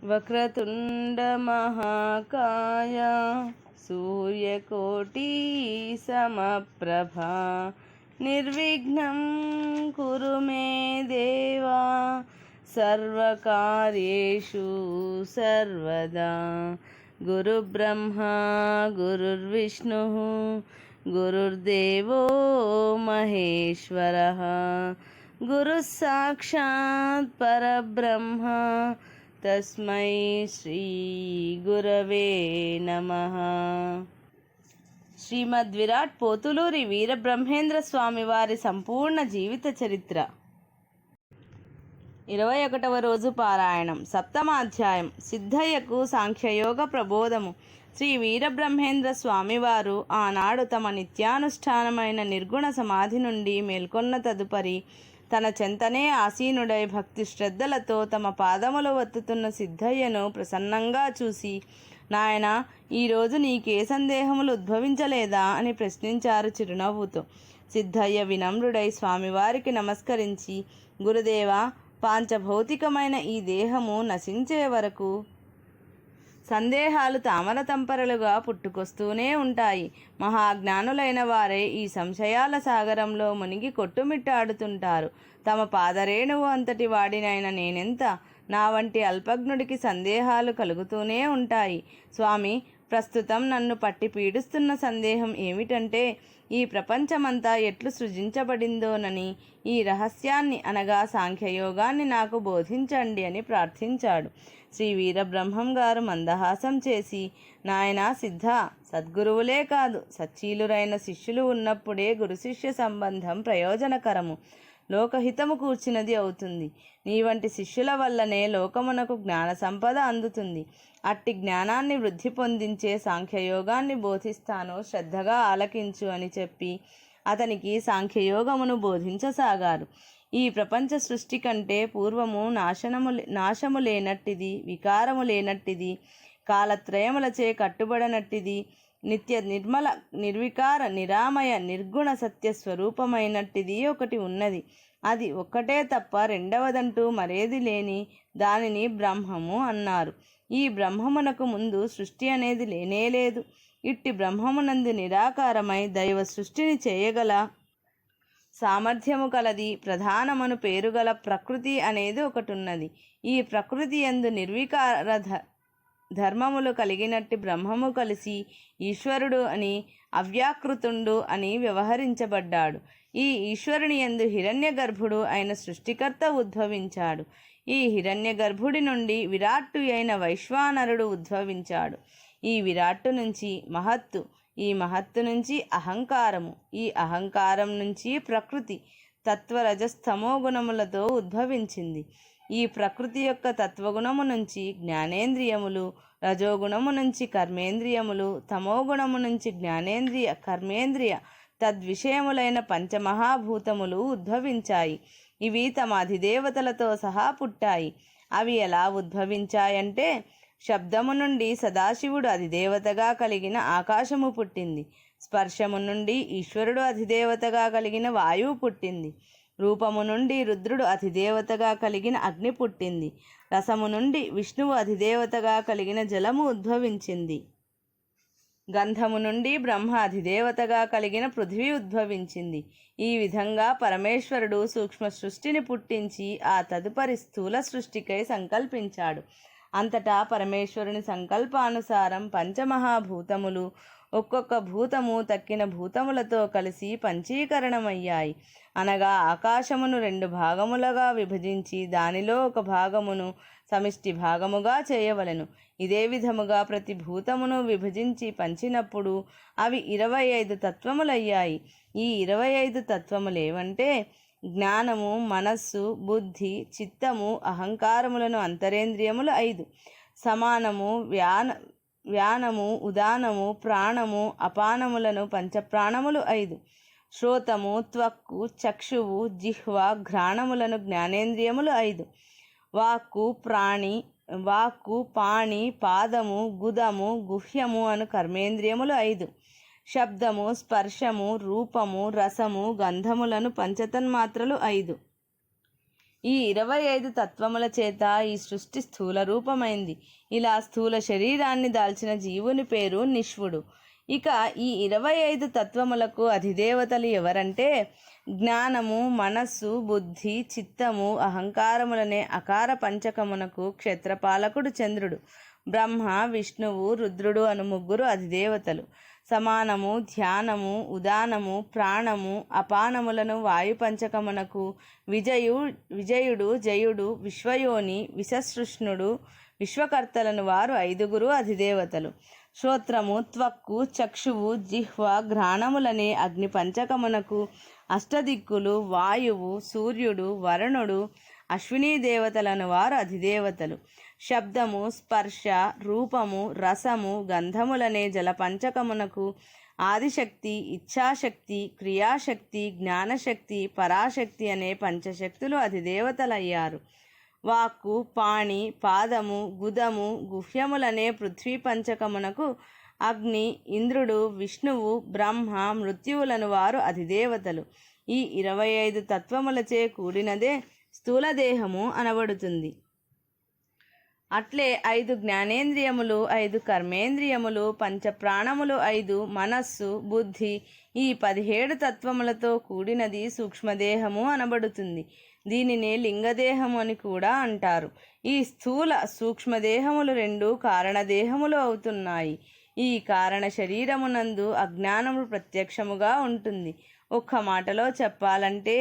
వక్రతుండ మహాకాయ సూర్యకోటి సమప్రభా నిర్విఘ్నం కురు మే దేవా సర్వకార్యేషు సర్వదా. గురుబ్రహ్మా గురుర్విష్ణుః గురుర్దేవో మహేశ్వరః గురుః సాక్షాత్ పరబ్రహ్మ తస్మై శ్రీ గురవే నమః. శ్రీమద్ విరాట్ పోతులూరి వీరబ్రహ్మేంద్ర స్వామి వారి సంపూర్ణ జీవిత చరిత్ర. 21వ రోజు పారాయణం. సప్తమ అధ్యాయం. సిద్ధయ్యకు సాంఖ్యయోగ ప్రబోధము. శ్రీ వీరబ్రహ్మేంద్ర స్వామివారు ఆనాడు తమ నిత్యానుష్ఠానమైన నిర్గుణ సమాధి నుండి మేల్కొన్న తదుపరి తన చెంతనే ఆసీనుడై భక్తి శ్రద్ధలతో తమ పాదములు వత్తుతున్న సిద్ధయ్యను ప్రసన్నంగా చూసి, నాయనా, ఈరోజు నీకే సందేహములు ఉద్భవించలేదా అని ప్రశ్నించారు చిరునవ్వుతో. సిద్ధయ్య వినమ్రుడై స్వామివారికి నమస్కరించి, గురుదేవా, పాంచభౌతికమైన ఈ దేహము నశించే వరకు సందేహాలు తామర తంపరలుగా పుట్టుకొస్తూనే ఉంటాయి. మహాజ్ఞానులైన వారే ఈ సంశయాల సాగరంలో మునిగి కొట్టుమిట్టాడుతుంటారు. తమ పాదరేణువు అంతటి వాడినైన నేనెంత? నా వంటి అల్పజ్ఞుడికి సందేహాలు కలుగుతూనే ఉంటాయి. స్వామి, ప్రస్తుతం నన్ను పట్టి పీడిస్తున్న సందేహం ఏమిటంటే, ఈ ప్రపంచమంతా ఎట్లు సృజించబడిందోనని ఈ రహస్యాన్ని అనగా సాంఖ్యయోగాన్ని నాకు బోధించండి అని ప్రార్థించాడు. శ్రీ వీరబ్రహ్మం గారు మందహాసం చేసి, నాయనా సిద్ధ, సద్గురువులే కాదు, సచ్చీలురైన శిష్యులు ఉన్నప్పుడే గురు శిష్య సంబంధం ప్రయోజనకరము, లోకహితము కూర్చినది అవుతుంది. నీ వంటి శిష్యుల వల్లనే లోకమునకు జ్ఞాన సంపద అందుతుంది. అట్టి జ్ఞానాన్ని వృద్ధి పొందించే సాంఖ్యయోగాన్ని బోధిస్తాను, శ్రద్ధగా ఆలకించు అని చెప్పి అతనికి సాంఖ్యయోగమును బోధించసాగారు. ఈ ప్రపంచ సృష్టి కంటే పూర్వము నాశము లేనట్టిది, వికారము లేనట్టిది, కాలత్రయములచే కట్టుబడనట్టిది, నిత్య నిర్మల నిర్వికార నిరామయ నిర్గుణ సత్య స్వరూపమైనట్టిది ఒకటి ఉన్నది. అది ఒక్కటే తప్ప రెండవదంటూ మరేది లేని దానిని బ్రహ్మము అన్నారు. ఈ బ్రహ్మమునకు ముందు సృష్టి అనేది లేనేలేదు. ఇట్టి బ్రహ్మమునందు నిరాకారమై దైవ సృష్టిని చేయగల సామర్థ్యము కలది ప్రధానమను పేరుగల ప్రకృతి అనేది ఒకటి ఉన్నది. ఈ ప్రకృతి యందు నిర్వికార ధర్మములు కలిగినట్టి బ్రహ్మము కలిసి ఈశ్వరుడు అని, అవ్యాకృతుండు అని వ్యవహరించబడ్డాడు. ఈ ఈశ్వరుని యందు హిరణ్య గర్భుడు అయిన సృష్టికర్త ఉద్భవించాడు. ఈ హిరణ్య గర్భుడి నుండి విరాట్టు అయిన వైశ్వానరుడు ఉద్భవించాడు. ఈ విరాట్టు నుంచి మహత్తు, ఈ మహత్తు నుంచి అహంకారము, ఈ అహంకారం నుంచి ప్రకృతి తత్వరజస్తమో గుణములతో ఉద్భవించింది. ఈ ప్రకృతి యొక్క తత్వగుణము నుంచి జ్ఞానేంద్రియములు, రజోగుణము నుంచి కర్మేంద్రియములు, తమోగుణము నుంచి జ్ఞానేంద్రియ కర్మేంద్రియ తద్విషయములైన పంచమహాభూతములు ఉద్భవించాయి. ఇవి తమ అధిదేవతలతో సహా పుట్టాయి. అవి ఎలా ఉద్భవించాయంటే, శబ్దము నుండి సదాశివుడు అధిదేవతగా కలిగిన ఆకాశము పుట్టింది. స్పర్శము నుండి ఈశ్వరుడు అధిదేవతగా కలిగిన వాయువు పుట్టింది. రూపము నుండి రుద్రుడు అధిదేవతగా కలిగిన అగ్ని పుట్టింది. రసము నుండి విష్ణువు అధిదేవతగా కలిగిన జలము ఉద్భవించింది. గంధము నుండి బ్రహ్మ అధిదేవతగా కలిగిన పృథివీ ఉద్భవించింది. ఈ విధంగా పరమేశ్వరుడు సూక్ష్మ సృష్టిని పుట్టించి ఆ తదుపరి స్థూల సృష్టికై సంకల్పించాడు. అంతటా పరమేశ్వరుని సంకల్పానుసారం పంచమహాభూతములు ఒక్కొక్క భూతము తక్కిన భూతములతో కలిసి పంచీకరణమయ్యాయి. అనగా ఆకాశమును 2 భాగములుగా విభజించి దానిలో ఒక భాగమును సమిష్టి భాగముగా చేయవలెను. ఇదే విధముగా ప్రతి భూతమును విభజించి పంచినప్పుడు అవి 25 తత్వములయ్యాయి. ఈ 25 తత్వములేవంటే, జ్ఞానము, మనస్సు, బుద్ధి, చిత్తము, అహంకారములను అంతరేంద్రియములు 5, సమానము, వ్యానము, ఉదానము, ప్రాణము, అపానములను పంచప్రాణములు 5, శ్రోతము, త్వక్కు, చక్షువు, జిహ్వ, ఘ్రాణములను జ్ఞానేంద్రియములు 5, వాక్కు, పాణి, పాదము, గుదము, గుహ్యము అను కర్మేంద్రియములు 5, శబ్దము, స్పర్శము, రూపము, రసము, గంధములను పంచతన్మాత్రలు 5. ఈ 25 తత్వముల చేత ఈ సృష్టి స్థూల రూపమైంది. ఇలా స్థూల శరీరాన్ని దాల్చిన జీవుని పేరు నిశ్వుడు. ఇక ఈ 25 తత్వములకు అధిదేవతలు ఎవరంటే జ్ఞానము, మనస్సు, బుద్ధి, చిత్తము, అహంకారములనే అకార పంచకమునకు క్షేత్రపాలకుడు చంద్రుడు. బ్రహ్మ, విష్ణువు, రుద్రుడు అను ముగ్గురు అధిదేవతలు. సమానము, ధ్యానము, ఉదానము, ప్రాణము, అపానములను వాయుపంచకమునకు విజయుడు, జయుడు, విశ్వయోని, విశసృష్ణుడు, విశ్వకర్తలను వారు 5గురు అధిదేవతలు. శ్రోత్రము, త్వక్కు, చక్షువు, జిహ్వ, ఘ్రాణములనే అగ్ని పంచకమునకు అష్టదిక్కులు, వాయువు, సూర్యుడు, వరుణుడు, అశ్వినీ దేవతలను వారు అధిదేవతలు. శబ్దము, స్పర్శ, రూపము, రసము, గంధములనే జలపంచకమునకు ఆదిశక్తి, ఇచ్ఛాశక్తి, క్రియాశక్తి, జ్ఞానశక్తి, పరాశక్తి అనే పంచశక్తులు అధిదేవతలయ్యారు. వాక్కు, పాణి, పాదము, గుదము, గుహ్యములనే పృథ్వీ పంచకమునకు అగ్ని, ఇంద్రుడు, విష్ణువు, బ్రహ్మ, మృత్యువులను వారు అధిదేవతలు. ఈ 25 తత్వములచే కూడినదే స్థూలదేహము అనబడుతుంది. అట్లే 5 జ్ఞానేంద్రియములు, 5 కర్మేంద్రియములు, పంచప్రాణములు 5, మనస్సు, బుద్ధి, ఈ 17 తత్వములతో కూడినది సూక్ష్మదేహము అనబడుతుంది. దీనినే లింగదేహము అని కూడా అంటారు. ఈ స్థూల సూక్ష్మదేహములు 2 కారణదేహములు అవుతున్నాయి. ఈ కారణ శరీరమునందు అజ్ఞానము ప్రత్యక్షముగా ఉంటుంది. ఒక్క మాటలో చెప్పాలంటే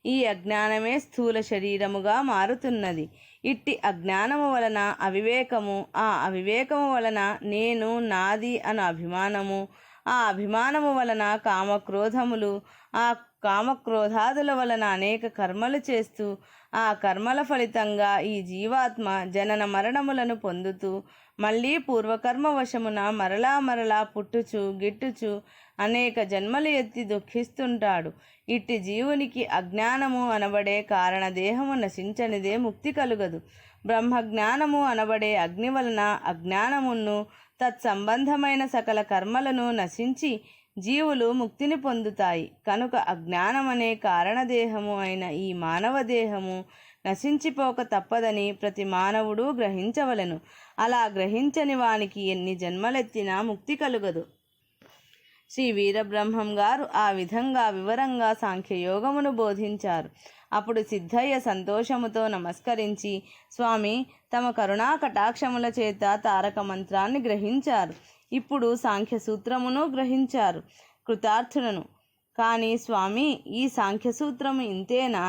ఈ అజ్ఞానమే స్థూల శరీరముగా మారుతున్నది. ఇట్టి అజ్ఞానము వలన అవివేకము, ఆ అవివేకము వలన నేను, నాది అను అభిమానము, ఆ అభిమానము వలన కామక్రోధములు, ఆ కామక్రోధాదుల వలన అనేక కర్మలు చేస్తూ ఆ కర్మల ఫలితంగా ఈ జీవాత్మ జనన మరణములను పొందుతూ మళ్ళీ పూర్వకర్మ వశమున మరలా పుట్టుచు గిట్టుచు అనేక జన్మలు ఎత్తి దుఃఖిస్తుంటాడు. ఇట్టి జీవునికి అజ్ఞానము అనబడే కారణదేహము నశించనిదే ముక్తి కలుగదు. బ్రహ్మజ్ఞానము అనబడే అగ్ని వలన అజ్ఞానమును తత్సంబంధమైన సకల కర్మలను నశించి జీవులు ముక్తిని పొందుతాయి. కనుక అజ్ఞానమనే కారణదేహము అయిన ఈ మానవ దేహము నశించిపోక తప్పదని ప్రతి మానవుడు గ్రహించవలెను. అలా గ్రహించని వానికి ఎన్ని జన్మలెత్తినా ముక్తి కలుగదు. శ్రీ వీరబ్రహ్మం గారు ఆ విధంగా వివరంగా సాంఖ్యయోగమును బోధించారు. అప్పుడు సిద్ధయ్య సంతోషముతో నమస్కరించి స్వామి తమ కరుణా కటాక్షముల చేత తారక మంత్రాన్ని గ్రహించారు. ఇప్పుడు సాంఖ్యసూత్రమును గ్రహించారు. కృతార్థులను. కానీ స్వామి ఈ సాంఖ్యసూత్రము ఇంతేనా?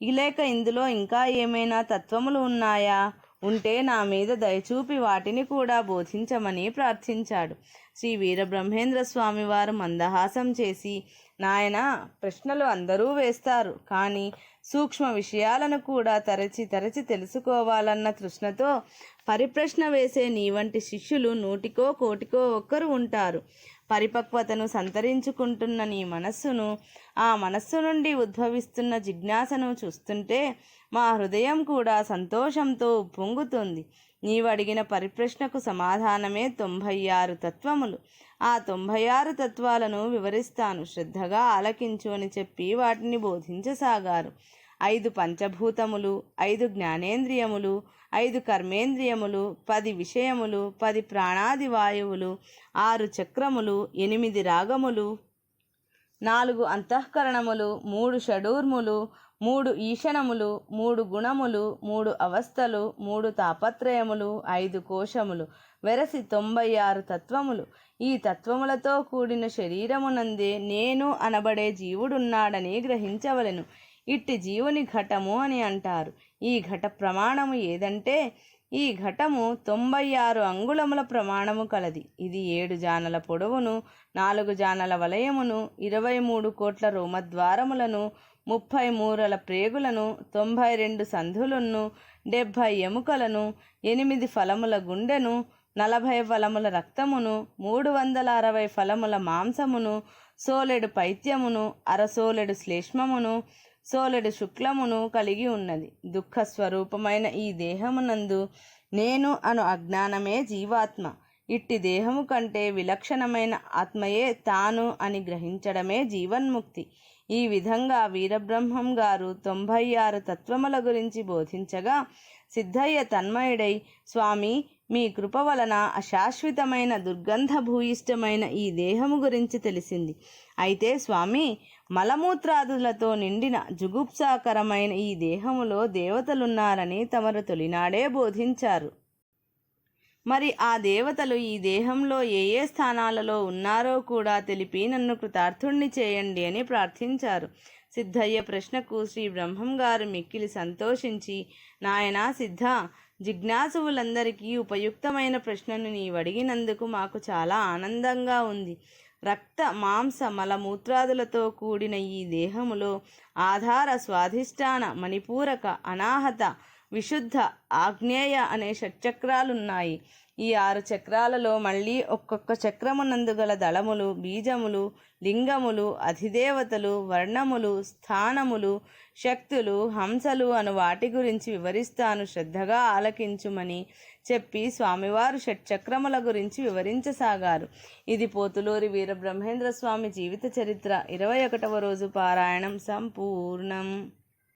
లేక ఇందులో ఇంకా ఏమైనా తత్వములు ఉన్నాయా? ఉంటే నా మీద దయచూపి వాటిని కూడా బోధించమని ప్రార్థించాడు. శ్రీ వీరబ్రహ్మేంద్ర స్వామి వారు మందహాసం చేసి, నాయన ప్రశ్నలు అందరూ వేస్తారు, కానీ సూక్ష్మ విషయాలను కూడా తరచి తెలుసుకోవాలన్న తృష్ణతో పరిప్రశ్న వేసే నీ వంటి శిష్యులు నూటికో కోటికో ఒక్కరు ఉంటారు. పరిపక్వతను సంతరించుకుంటున్న నీ మనస్సును, ఆ మనస్సు నుండి ఉద్భవిస్తున్న జిజ్ఞాసను చూస్తుంటే మా హృదయం కూడా సంతోషంతో ఉప్పొంగుతుంది. నీవు అడిగిన పరిప్రశ్నకు సమాధానమే 96 తత్వములు. ఆ 96 తత్వాలను వివరిస్తాను, శ్రద్ధగా ఆలకించు అని చెప్పి వాటిని బోధించసాగారు. 5 పంచభూతములు, 5 జ్ఞానేంద్రియములు, 5 కర్మేంద్రియములు, 10 విషయములు, 10 ప్రాణాది వాయువులు, 6 చక్రములు, 8 రాగములు, 4 అంతఃకరణములు, 3 షడూర్ములు, 3 ఈషణములు, 3 గుణములు, 3 అవస్థలు, 3 తాపత్రయములు, 5 కోశములు, వెరసి 96 తత్వములు. ఈ తత్వములతో కూడిన శరీరమునందే నేను అనబడే జీవుడున్నాడని గ్రహించవలెను. ఇట్టి జీవుని ఘటము అని అంటారు. ఈ ఘట ప్రమాణము ఏదంటే ఈ ఘటము 96 అంగుళముల ప్రమాణము కలది. ఇది 7 జానల పొడవును, 4 జానల వలయమును, 23 కోట్ల రోమద్వారములను, 30 మూరల ప్రేగులను, 92 సంధులను, 70 ఎముకలను, 8 ఫలముల గుండెను, 40 ఫలముల రక్తమును, 360 ఫలముల మాంసమును, సోలెడు పైత్యమును, అరసోలెడు శ్లేష్మమును, సోలెడు శుక్లమును కలిగి ఉన్నది. దుఃఖస్వరూపమైన ఈ దేహమునందు నేను అను అజ్ఞానమే జీవాత్మ. ఇట్టి దేహము కంటే విలక్షణమైన ఆత్మయే తాను అని గ్రహించడమే జీవన్ముక్తి. ఈ విధంగా వీరబ్రహ్మం గారు 96 తత్వముల గురించి బోధించగా సిద్ధయ్య తన్మయుడై, స్వామి, మీ కృప వలన అశాశ్వతమైన దుర్గంధభూయిష్టమైన ఈ దేహము గురించి తెలిసింది. అయితే స్వామి, మలమూత్రాదులతో నిండిన జుగుప్సాకరమైన ఈ దేహములో దేవతలున్నారని తమరు తొలినాడే బోధించారు. మరి ఆ దేవతలు ఈ దేహంలో ఏ ఏ స్థానాలలో ఉన్నారో కూడా తెలిపి నన్ను కృతార్థుణ్ణి చేయండి అని ప్రార్థించారు. సిద్ధయ్య ప్రశ్నకు శ్రీ బ్రహ్మం గారు మిక్కిలి సంతోషించి, నాయనా సిద్ధ, జిజ్ఞాసువులందరికీ ఉపయుక్తమైన ప్రశ్నను నీవడిగినందుకు మాకు చాలా ఆనందంగా ఉంది. రక్త మాంస మలమూత్రాదులతో కూడిన ఈ దేహములో ఆధార, స్వాధిష్టాన, మణిపూరక, అనాహత, విశుద్ధ, ఆగ్నేయ అనే షట్చక్రాలున్నాయి. ఈ 6 చక్రాలలో మళ్ళీ ఒక్కొక్క చక్రమునందు గల దళములు, బీజములు, లింగములు, అధిదేవతలు, వర్ణములు, స్థానములు, శక్తులు, హంసలు అను వాటి గురించి వివరిస్తాను, శ్రద్ధగా ఆలకించుమని చెప్పి స్వామివారు షట్చక్రముల గురించి వివరించసాగారు. ఇది పోతులూరి వీరబ్రహ్మేంద్ర స్వామి జీవిత చరిత్ర 21వ రోజు పారాయణం సంపూర్ణం.